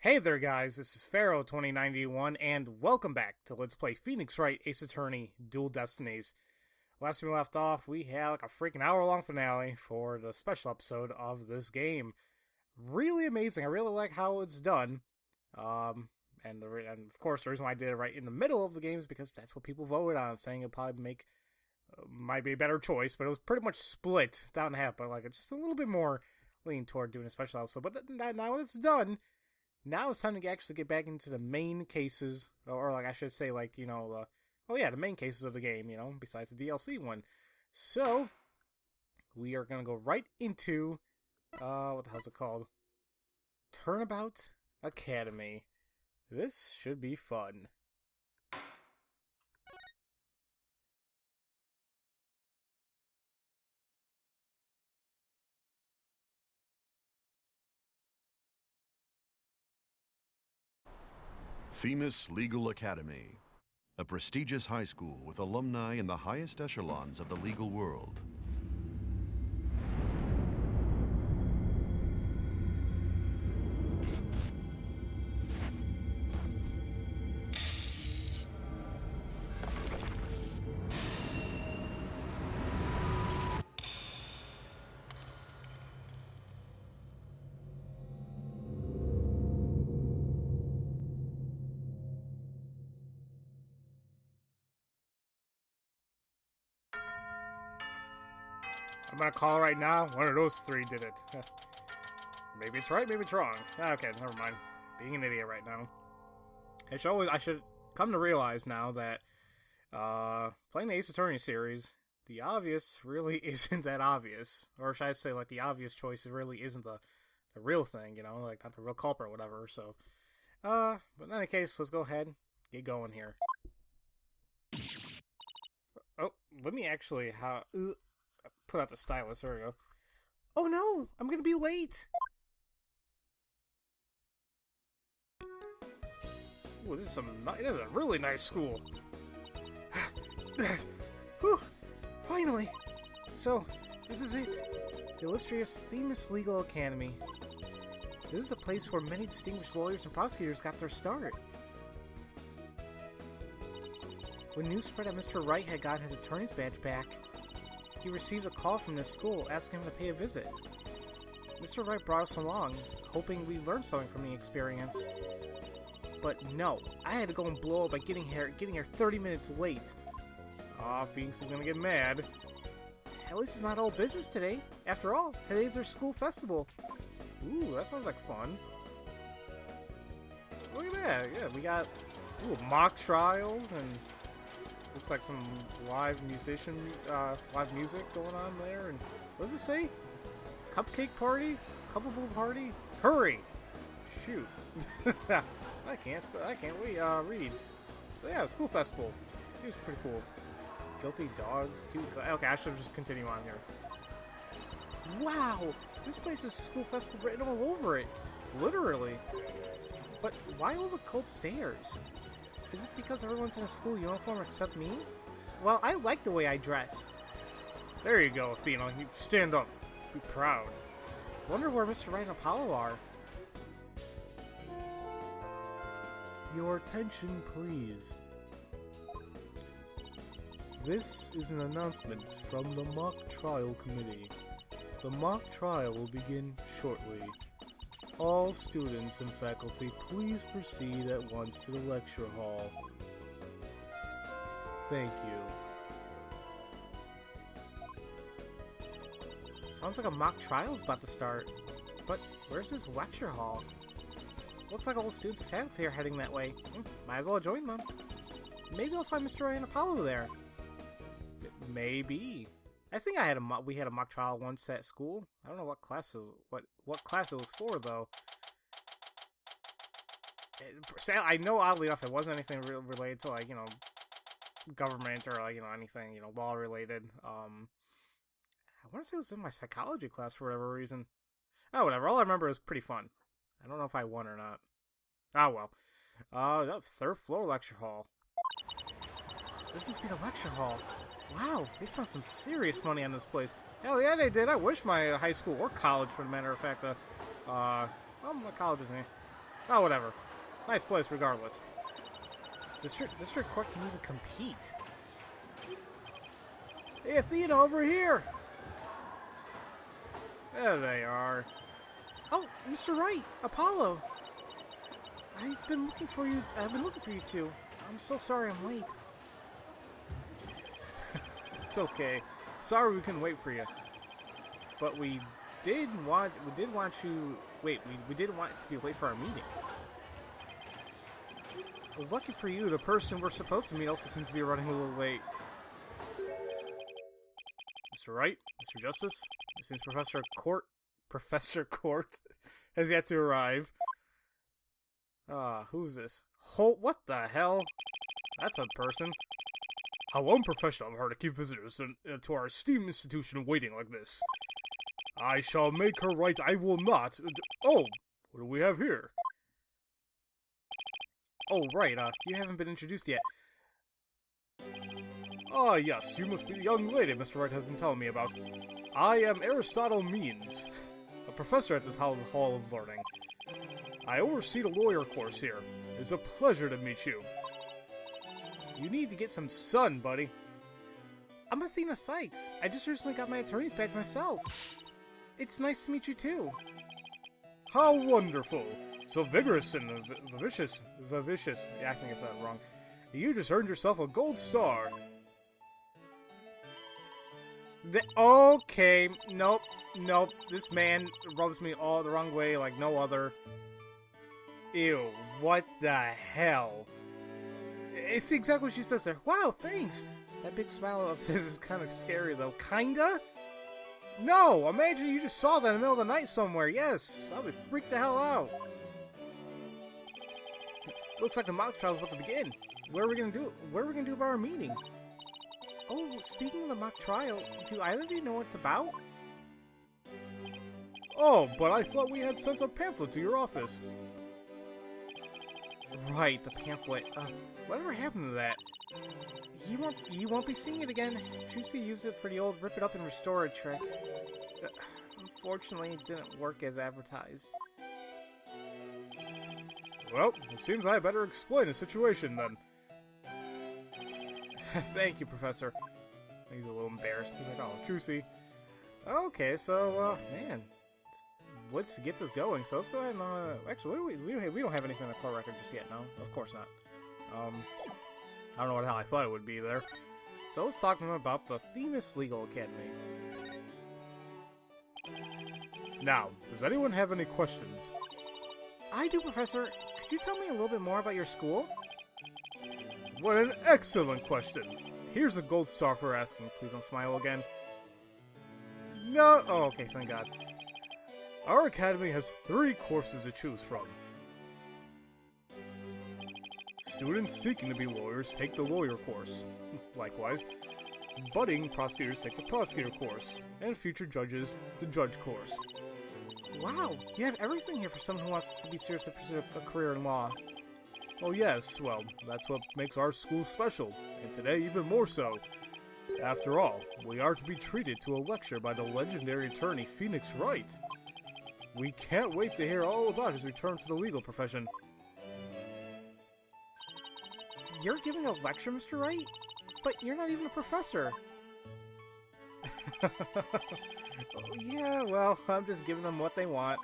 Hey there guys, this is Pharaoh2091 and welcome back to Let's Play Phoenix Wright Ace Attorney Dual Destinies. Last time we left off, we had like a freaking hour-long finale for the special episode of this game. Really amazing, I really like how it's done. And of course the reason why I did it right in the middle of the game is because that's what people voted on, saying it'd probably might be a better choice, but it was pretty much split down half, but like just a little bit more leaning toward doing a special episode. But now it's done. Now it's time to actually get back into the main cases, or like I should say, like, the main cases of the game, besides the DLC one. So, we are going to go right into, what the hell's it called? Turnabout Academy. This should be fun. Themis Legal Academy, a prestigious high school with alumni in the highest echelons of the legal world. I'm gonna call right now. One of those three did it. Maybe it's right, maybe it's wrong. Okay, never mind. Being an idiot right now. I should come to realize now that playing the Ace Attorney series, the obvious really isn't that obvious. Or should I say, like, the obvious choice really isn't the real thing, like not the real culprit or whatever. So, but in any case, let's go ahead and get going here. Oh, let me actually put out the stylus. There we go. Oh no! I'm gonna be late! Ooh, this is a really nice school. Whew! Finally! So, this is it. The illustrious Themis Legal Academy. This is the place where many distinguished lawyers and prosecutors got their start. When news spread that Mr. Wright had gotten his attorney's badge back, he received a call from this school asking him to pay a visit. Mr. Wright brought us along, hoping we'd learn something from the experience. But no, I had to go and blow up by getting here 30 minutes late. Aw, Phoenix is gonna get mad. At least it's not all business today. After all, today's their school festival. Ooh, that sounds like fun. Look at that, yeah, we got mock trials and looks like some live music going on there. And what does it say? Cupcake party? Cuppable party? Curry! Shoot. I can't read. So yeah, school festival. It was pretty cool. Guilty dogs, cute. Okay, I should just continue on here. Wow! This place has school festival written all over it. Literally. But why all the cold stairs? Is it because everyone's in a school uniform except me? Well, I like the way I dress. There you go, Athena. You stand up. Be proud. Wonder where Mr. Wright and Apollo are. Your attention, please. This is an announcement from the Mock Trial Committee. The mock trial will begin shortly. All students and faculty, please proceed at once to the lecture hall. Thank you. Sounds like a mock trial is about to start. But where's this lecture hall? Looks like all the students and faculty are heading that way. Might as well join them. Maybe I'll find Mr. Ray and Apollo there. Maybe. I think we had a mock trial once at school. I don't know what class it was for though. I know, oddly enough, it wasn't anything related to, like, government or, like, anything, law related. I want to say it was in my psychology class for whatever reason. Oh, whatever. All I remember is pretty fun. I don't know if I won or not. Oh well. The third floor lecture hall. This must be the lecture hall. Wow, they spent some serious money on this place. Hell yeah, they did. I wish my high school or college, for the matter of fact, well, my college is Oh, whatever. Nice place regardless. District Court can even compete. Hey, Athena, over here! There they are. Oh, Mr. Wright, Apollo. I've been looking for you two. I'm so sorry I'm late. It's okay. Sorry we couldn't wait for you. But we didn't want you. Wait, we didn't want to be late for our meeting. Well, lucky for you, the person we're supposed to meet also seems to be running a little late. Mr. Wright, Mr. Justice, it seems Professor Court has yet to arrive. Who's this? What the hell? That's a person. How unprofessional of her to keep visitors to our esteemed institution waiting like this. I shall make her right. I will not. Oh, what do we have here? Oh, right, you haven't been introduced yet. Ah, yes, you must be the young lady Mr. Wright has been telling me about. I am Aristotle Means, a professor at this Hall of Learning. I oversee the lawyer course here. It's a pleasure to meet you. You need to get some sun, buddy. I'm Athena Sykes. I just recently got my attorney's badge myself. It's nice to meet you, too. How wonderful. So vigorous and vivacious. Yeah, I think I said it wrong. You just earned yourself a gold star. Okay, nope. This man rubs me all the wrong way like no other. Ew, what the hell? It's exactly what she says there. Wow, thanks. That big smile of his is kind of scary, though. Kinda? No, imagine you just saw that in the middle of the night somewhere. Yes, I'll be freaked the hell out. Looks like the mock trial's about to begin. What are we gonna do about our meeting? Oh, speaking of the mock trial, do either of you know what it's about? Oh, but I thought we had sent a pamphlet to your office. Right, the pamphlet. Whatever happened to that? You won't be seeing it again. Juicy used it for the old rip it up and restore it trick. Unfortunately, it didn't work as advertised. Well, it seems I better explain the situation then. Thank you, Professor. He's a little embarrassed. He's like, oh, Juicy. Okay, so, man, let's get this going. So let's go ahead and, actually, we don't have anything in the court record just yet, no? Of course not. I don't know what the hell I thought it would be there. So let's talk to them about the Themis Legal Academy. Now, does anyone have any questions? I do, Professor. Could you tell me a little bit more about your school? What an excellent question! Here's a gold star for asking. Please don't smile again. No! Oh, okay, thank God. Our academy has 3 courses to choose from. Students seeking to be lawyers take the lawyer course. Likewise, budding prosecutors take the prosecutor course, and future judges, the judge course. Wow, you have everything here for someone who wants to be seriously pursue a career in law. Oh yes, well, that's what makes our school special, and today even more so. After all, we are to be treated to a lecture by the legendary attorney Phoenix Wright. We can't wait to hear all about his return to the legal profession. You're giving a lecture, Mr. Wright? But you're not even a professor. Oh, yeah, well, I'm just giving them what they want.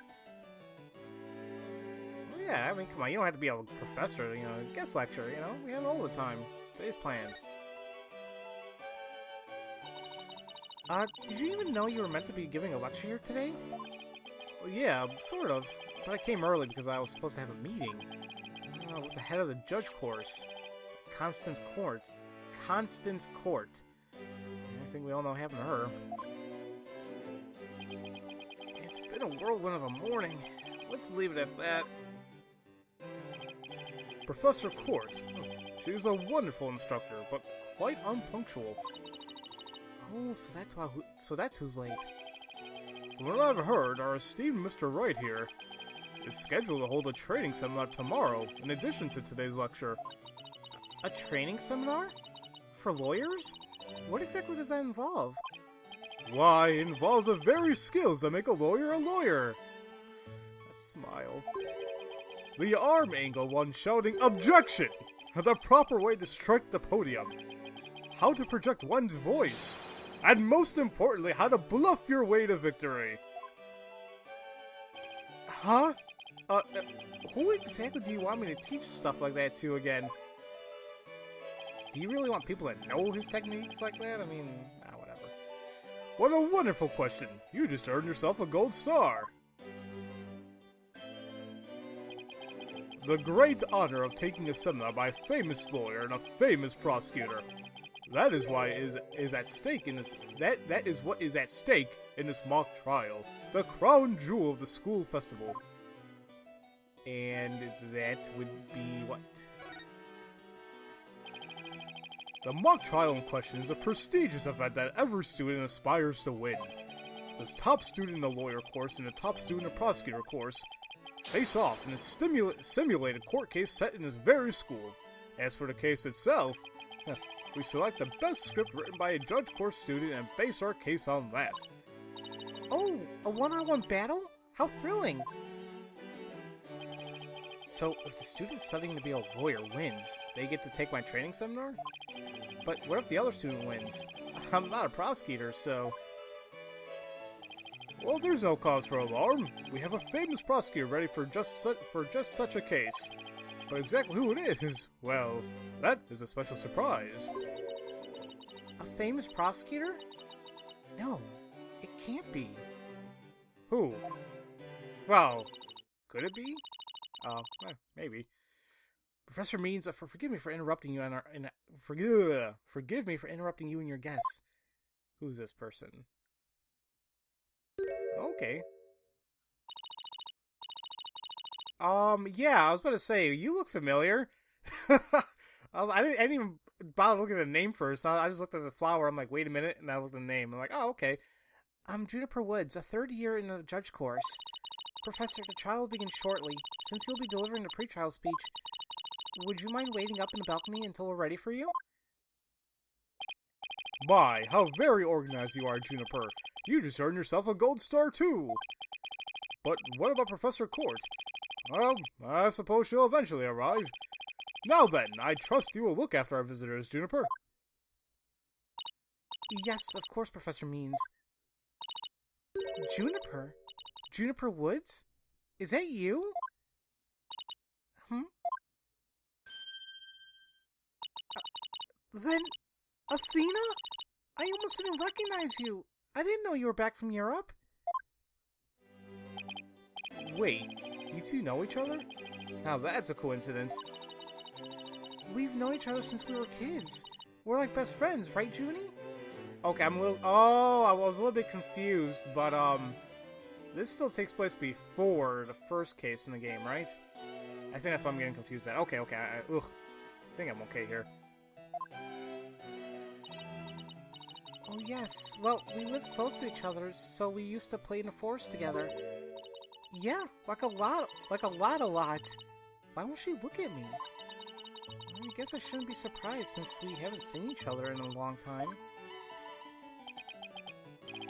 Well, yeah, I mean, come on, you don't have to be a professor, you know, guest lecture, you know? We have all the time. Today's plans. Did you even know you were meant to be giving a lecture here today? Well, yeah, sort of. But I came early because I was supposed to have a meeting. With the head of the judge course. Constance Court. I think we all know what happened to her. It's been a whirlwind of a morning. Let's leave it at that. Professor Court. She is a wonderful instructor, but quite unpunctual. Oh, so that's who's late. From what I've heard, our esteemed Mr. Wright here is scheduled to hold a training seminar tomorrow, in addition to today's lecture. A training seminar? For lawyers? What exactly does that involve? Why, it involves the very skills that make a lawyer a lawyer. A smile. The arm angle one shouting objection. The proper way to strike the podium. How to project one's voice. And most importantly, how to bluff your way to victory. Huh? Who exactly do you want me to teach stuff like that to again? Do you really want people to know his techniques like that? I mean, whatever. What a wonderful question. You just earned yourself a gold star. The great honor of taking a seminar by a famous lawyer and a famous prosecutor. That is why is at stake in this. That is what is at stake in this mock trial. The crown jewel of the school festival. And that would be what? The mock trial in question is a prestigious event that every student aspires to win. This top student in the lawyer course and the top student in the prosecutor course face off in a simulated court case set in this very school. As for the case itself, we select the best script written by a judge course student and base our case on that. Oh, a one-on-one battle? How thrilling! So, if the student studying to be a lawyer wins, they get to take my training seminar? But what if the other student wins? I'm not a prosecutor, so... Well, there's no cause for alarm. We have a famous prosecutor ready for just such a case. But exactly who it is, well, that is a special surprise. A famous prosecutor? No, it can't be. Who? Well, could it be? Maybe. Professor Means, forgive me for interrupting you forgive me for interrupting you and your guests. Who's this person? Okay. Yeah, I was about to say, you look familiar. I didn't even bother looking at the name first. I just looked at the flower. I'm like, wait a minute, and I looked at the name. I'm like, oh, okay. I'm Juniper Woods, a third year in the judge course. Professor, the trial will begin shortly. Since you'll be delivering the pre-trial speech, would you mind waiting up in the balcony until we're ready for you? My, how very organized you are, Juniper. You just earned yourself a gold star, too. But what about Professor Court? Well, I suppose she'll eventually arrive. Now then, I trust you will look after our visitors, Juniper. Yes, of course, Professor Means. Juniper? Juniper Woods? Is that you? Then, Athena? I almost didn't recognize you. I didn't know you were back from Europe. Wait, you two know each other? Now that's a coincidence. We've known each other since we were kids. We're like best friends, right, Junie? Okay, I'm a little... Oh, I was a little bit confused, but, this still takes place before the first case in the game, right? I think that's why I'm getting confused at. Okay, I think I'm okay here. Oh, yes. Well, we lived close to each other, so we used to play in the forest together. Yeah, like a lot. Why won't she look at me? I guess I shouldn't be surprised since we haven't seen each other in a long time.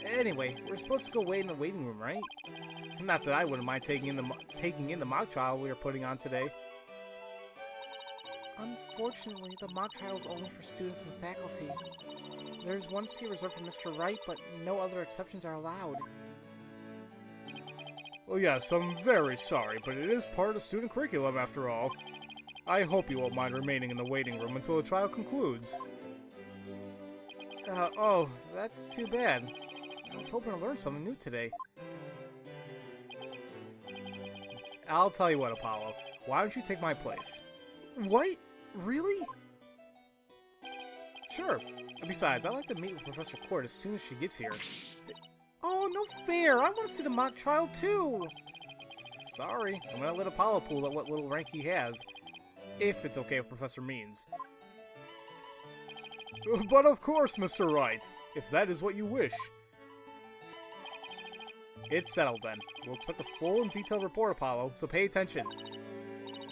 Anyway, we're supposed to go wait in the waiting room, right? Not that I wouldn't mind taking in the mock trial we are putting on today. Unfortunately, the mock trial is only for students and faculty. There's one seat reserved for Mr. Wright, but no other exceptions are allowed. Well, yes, I'm very sorry, but it is part of the student curriculum after all. I hope you won't mind remaining in the waiting room until the trial concludes. Oh, that's too bad. I was hoping to learn something new today. I'll tell you what, Apollo. Why don't you take my place? What? Really? Sure. Besides, I'd like to meet with Professor Court as soon as she gets here. Oh, no fair! I want to see the mock trial, too! Sorry, I'm gonna let Apollo pull at what little rank he has. If it's okay with Professor Means. But of course, Mr. Wright, if that is what you wish. It's settled then. We'll expect a full and detailed report, Apollo, so pay attention.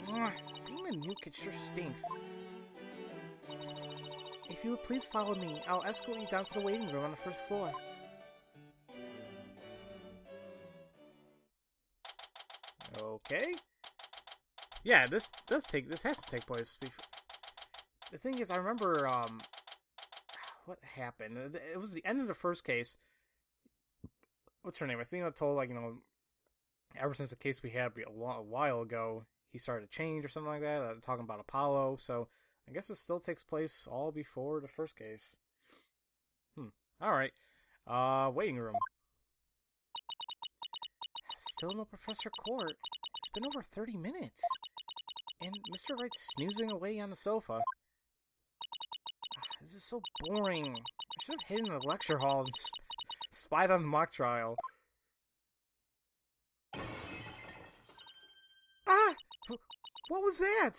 Being a new kid sure stinks. If you would please follow me, I'll escort you down to the waiting room on the first floor. Okay. Yeah, this has to take place. The thing is, I remember what happened. It was the end of the first case. What's her name? Athena told, like, ever since the case we had a while ago, he started to change or something like that. Talking about Apollo, so I guess it still takes place all before the first case. All right. Waiting room. Still no Professor Court. It's been over 30 minutes. And Mr. Wright's snoozing away on the sofa. This is so boring. I should have hidden in the lecture hall and spied on the mock trial. Ah! What was that?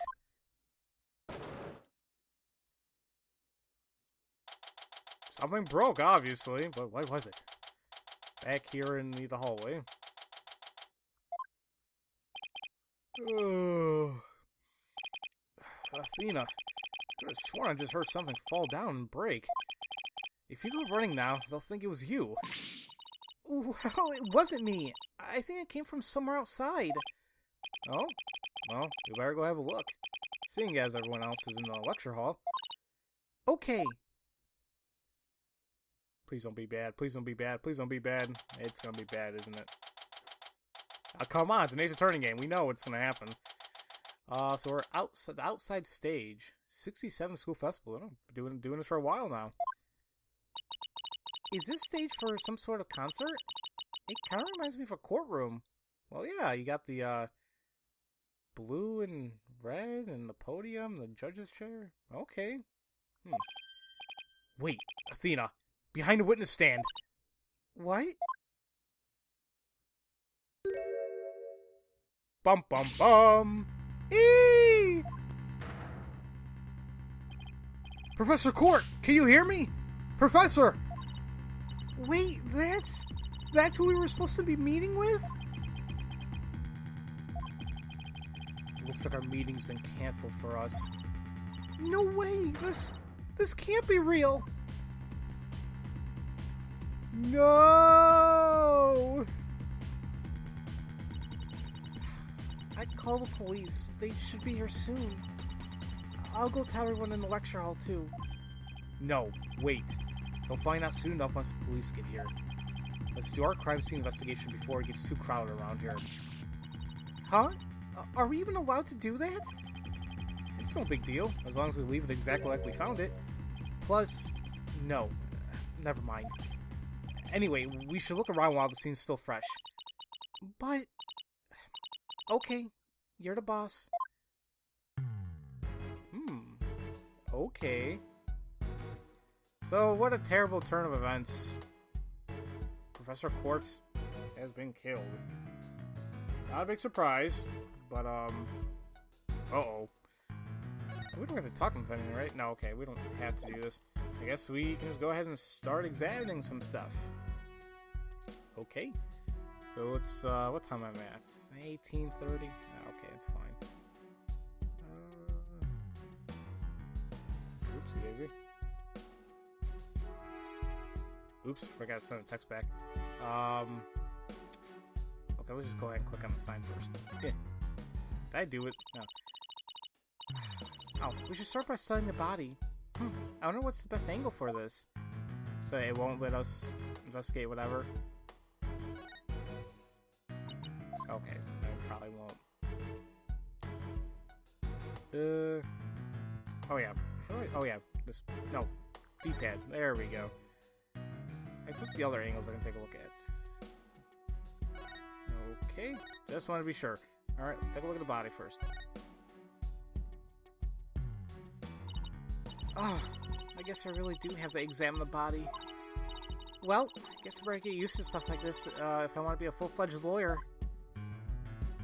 Something broke, obviously, but what was it? Back here in the hallway. Oh. Athena, I could have sworn I just heard something fall down and break. If you go running now, they'll think it was you. Well, it wasn't me. I think it came from somewhere outside. Oh? Well, you better go have a look. Seeing as everyone else is in the lecture hall. Okay. Please don't be bad. Please don't be bad. Please don't be bad. It's gonna be bad, isn't it? Come on, it's an Ace Attorney game. We know what's gonna happen. So we're the outside stage. 67 School Festival. I've been doing this for a while now. Is this stage for some sort of concert? It kind of reminds me of a courtroom. Well, yeah, you got the blue and red and the podium, the judge's chair. Okay. Wait, Athena, behind the witness stand. What? Bum bum bum. Eee! Professor Court, can you hear me? Professor! Wait, that's who we were supposed to be meeting with? Looks like our meeting's been canceled for us. No way! This can't be real! No! I'd call the police. They should be here soon. I'll go tell everyone in the lecture hall, too. No, wait. They'll find out soon enough once the police get here. Let's do our crime scene investigation before it gets too crowded around here. Huh? Are we even allowed to do that? It's no big deal, as long as we leave it exactly like we found it. Plus, no. Never mind. Anyway, we should look around while the scene's still fresh. But... Okay, you're the boss. Okay. So, what a terrible turn of events. Professor Court has been killed. Not a big surprise, but, uh-oh. We don't have to talk about anything, right? No, okay, we don't have to do this. I guess we can just go ahead and start examining some stuff. Okay. So it's, what time am I at? 18:30? Okay, it's fine. Oopsie daisy. Oops, forgot to send a text back. Okay, let's just go ahead and click on the sign first. Yeah. Did I do it? No. Oh, we should start by studying the body. I wonder what's the best angle for this. So it won't let us investigate whatever. Okay, no, probably won't. Oh yeah. Oh yeah. This, no. D-pad. There we go. What's the other angles I can take a look at? Okay. Just want to be sure. Alright, let's take a look at the body first. Oh, I guess I really do have to examine the body. Well, I guess I better get used to stuff like this if I want to be a full-fledged lawyer.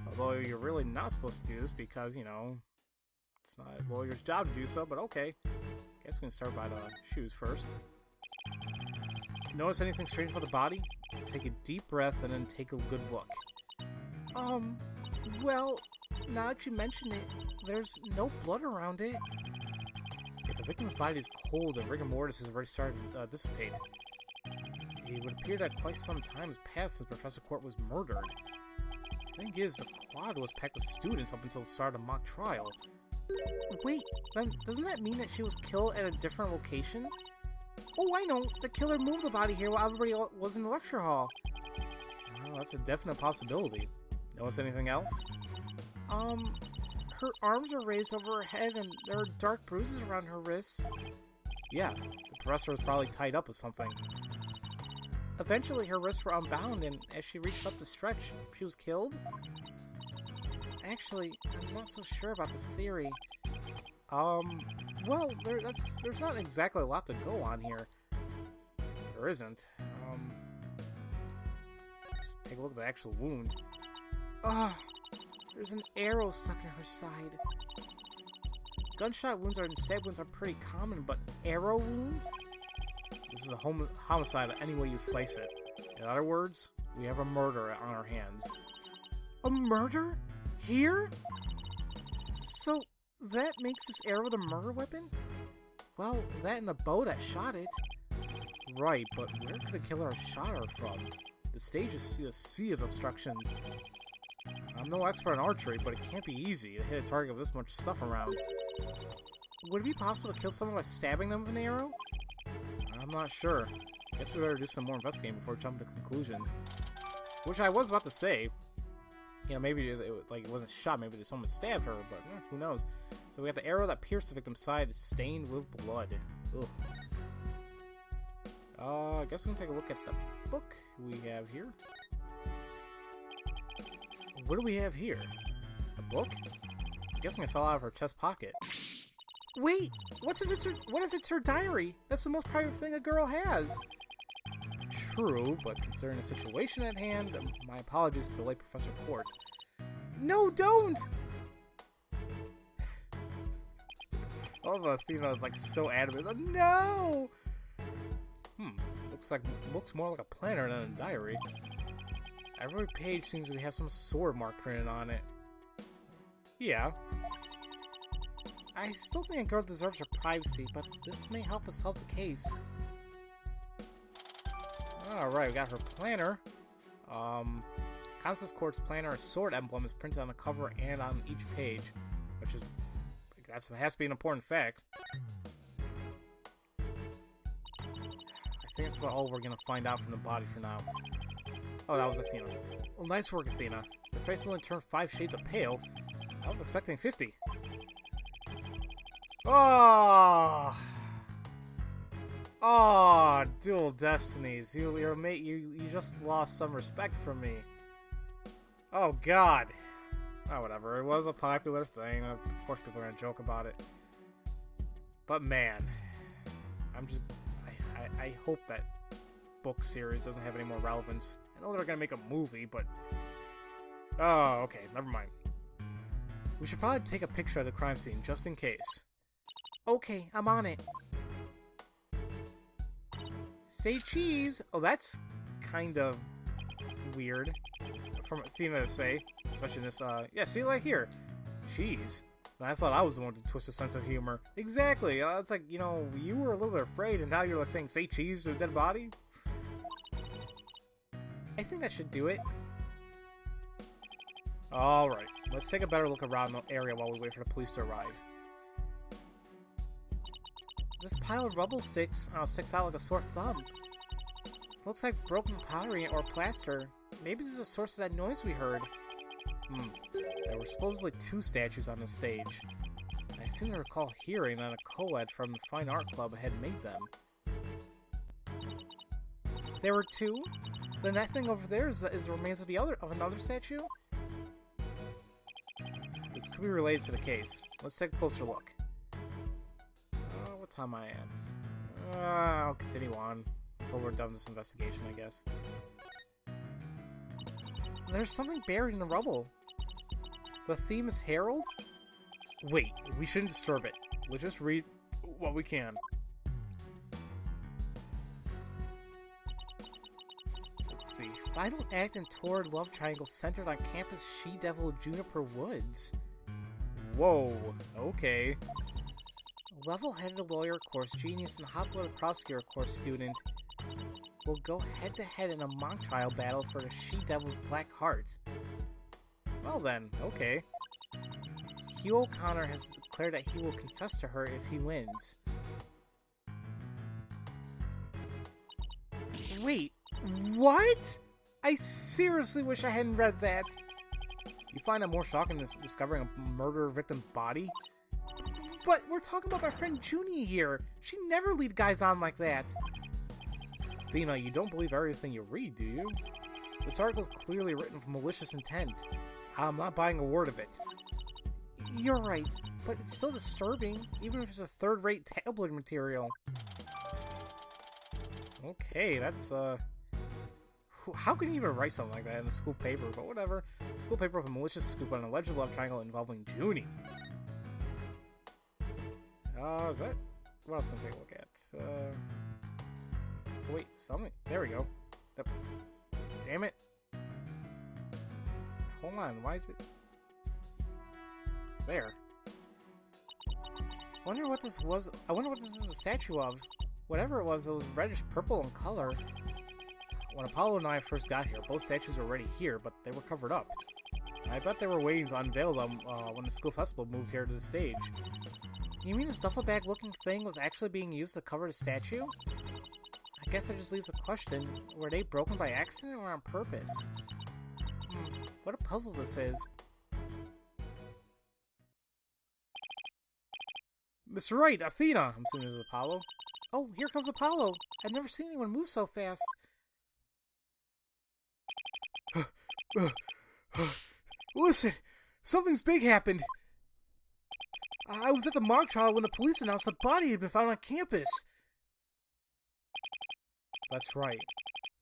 Although you're really not supposed to do this because, you know, it's not a lawyer's job to do so, but okay. Guess we can start by the shoes first. Notice anything strange about the body? Take a deep breath and then take a good look. Well, now that you mention it, there's no blood around it. If the victim's body is cold and rigor mortis has already started to dissipate, it would appear that quite some time has passed since Professor Court was murdered. Thing is, the quad was packed with students up until the start of the mock trial. Wait, then doesn't that mean that she was killed at a different location? Oh, I know. The killer moved the body here while everybody was in the lecture hall. Oh, that's a definite possibility. Notice anything else? Her arms are raised over her head and there are dark bruises around her wrists. Yeah, the professor was probably tied up with something. Eventually, her wrists were unbound, and as she reached up to stretch, she was killed? Actually, I'm not so sure about this theory. Well, there's not exactly a lot to go on here. There isn't. Just take a look at the actual wound. There's an arrow stuck in her side. Gunshot wounds and stab wounds are pretty common, but arrow wounds? This is a homicide any way you slice it. In other words, we have a murder on our hands. A murder? Here? So, that makes this arrow the murder weapon? Well, that and the bow that shot it. Right, but where could the killer have shot her from? The stage is a sea of obstructions. I'm no expert in archery, but it can't be easy to hit a target with this much stuff around. Would it be possible to kill someone by stabbing them with an arrow? I'm not sure. Guess we better do some more investigating before jumping to conclusions. Which I was about to say. You know, maybe it wasn't shot, maybe someone stabbed her, but who knows. So we have the arrow that pierced the victim's side, stained with blood. Ugh. I guess we can take a look at the book we have here. What do we have here? A book? I'm guessing it fell out of her chest pocket. Wait! What if it's her diary? That's the most private thing a girl has. True, but considering the situation at hand, my apologies to the late Professor Court. No, don't! All of Athena is so adamant. No! Looks more like a planner than a diary. Every page seems to have some sword mark printed on it. Yeah. I still think a girl deserves her privacy, but this may help us solve the case. Alright, we got her planner. Constance Court's planner, a sword emblem is printed on the cover and on each page, which is, has to be an important fact. I think that's about all we're gonna find out from the body for now. Oh, that was Athena. Well, nice work, Athena. Your face only turned 5 shades of pale. I was expecting 50. Oh, Dual Destinies. You just lost some respect from me. Oh, God. Oh, whatever. It was a popular thing. Of course, people are gonna joke about it. But man, I hope that book series doesn't have any more relevance. I know they're gonna make a movie, but oh, okay, never mind. We should probably take a picture of the crime scene just in case. Okay, I'm on it. Say cheese. Oh, that's kind of weird from Athena to say, especially in this. Yeah, see, here, cheese. And I thought I was the one to twist a sense of humor. Exactly. It's like, you were a little bit afraid, and now you're saying "say cheese" to a dead body. I think that should do it. Alright, let's take a better look around the area while we wait for the police to arrive. This pile of rubble sticks sticks out like a sore thumb. Looks like broken pottery or plaster. Maybe this is the source of that noise we heard. There were supposedly 2 statues on the stage. I seem to recall hearing that a co-ed from the Fine Art Club had made them. There were 2? Then that thing over there is the remains of another statue? This could be related to the case. Let's take a closer look. What time am I at? I'll continue on until we're done with this investigation, I guess. There's something buried in the rubble. The theme is Harold? Wait, we shouldn't disturb it. Let's just read what we can. Let's see. Final act in Toward Love Triangle centered on campus she-devil Juniper Woods. Whoa, okay. Level-headed lawyer course genius and hot-blooded prosecutor course student will go head-to-head in a mock trial battle for the she-devil's black heart. Well then, okay. Hugh O'Connor has declared that he will confess to her if he wins. Wait, what? I seriously wish I hadn't read that. You find it more shocking than discovering a murder victim's body? But we're talking about my friend Junie here. She never lead guys on like that. Athena, you don't believe everything you read, do you? This article is clearly written with malicious intent. I'm not buying a word of it. You're right, but it's still disturbing, even if it's a third-rate tabloid material. Okay, that's, how can you even write something like that in a school paper? But whatever. A school paper with a malicious scoop on an alleged love triangle involving Junie. Is that... What else can I take a look at? Wait, something... There we go. Damn it. Hold on, why is it... There. I wonder what this was... I wonder what this is a statue of. Whatever it was reddish-purple in color. When Apollo and I first got here, both statues were already here, but they were covered up. I bet they were waiting to unveil them when the school festival moved here to the stage. You mean the duffel bag-looking thing was actually being used to cover the statue? I guess that just leaves a question. Were they broken by accident or on purpose? What a puzzle this is. Mr. Wright, Athena! I'm assuming this is Apollo. Oh, here comes Apollo! I've never seen anyone move so fast. Listen! Something's big happened! I was at the mock trial when the police announced a body had been found on campus. That's right.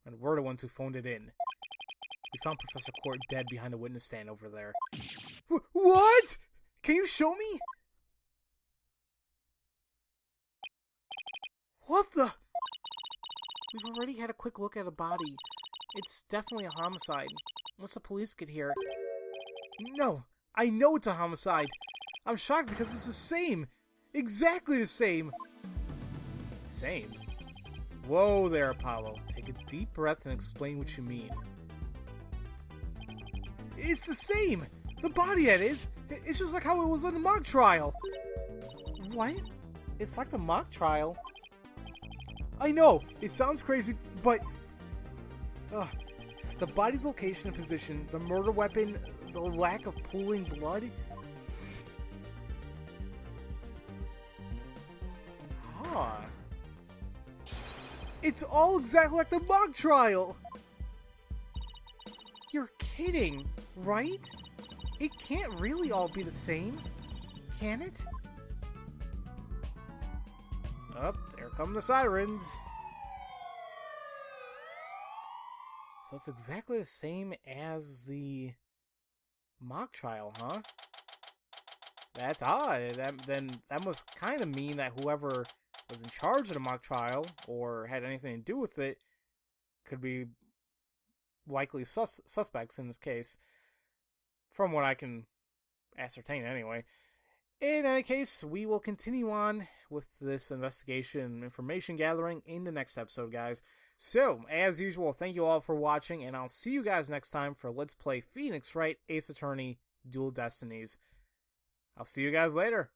And we're the ones who phoned it in. We found Professor Court dead behind the witness stand over there. What? Can you show me? What the? We've already had a quick look at a body. It's definitely a homicide. Once the police get here... No, I know it's a homicide. I'm shocked because it's the same. Exactly the same. Same? Whoa there, Apollo. Take a deep breath and explain what you mean. It's the same! The body, that is! It's just like how it was in the mock trial! What? It's like the mock trial? I know, it sounds crazy, but... the body's location and position, the murder weapon, the lack of pooling blood... Huh. It's all exactly like the mock trial! You're kidding, right? It can't really all be the same, can it? Oh, there come the sirens. So it's exactly the same as the mock trial, huh? That's odd. That must kind of mean that whoever was in charge of the mock trial, or had anything to do with it, could be likely suspects in this case, from what I can ascertain anyway. In any case, we will continue on with this investigation information gathering in the next episode, guys. So, as usual, thank you all for watching, and I'll see you guys next time for Let's Play Phoenix Wright Ace Attorney Dual Destinies. I'll see you guys later.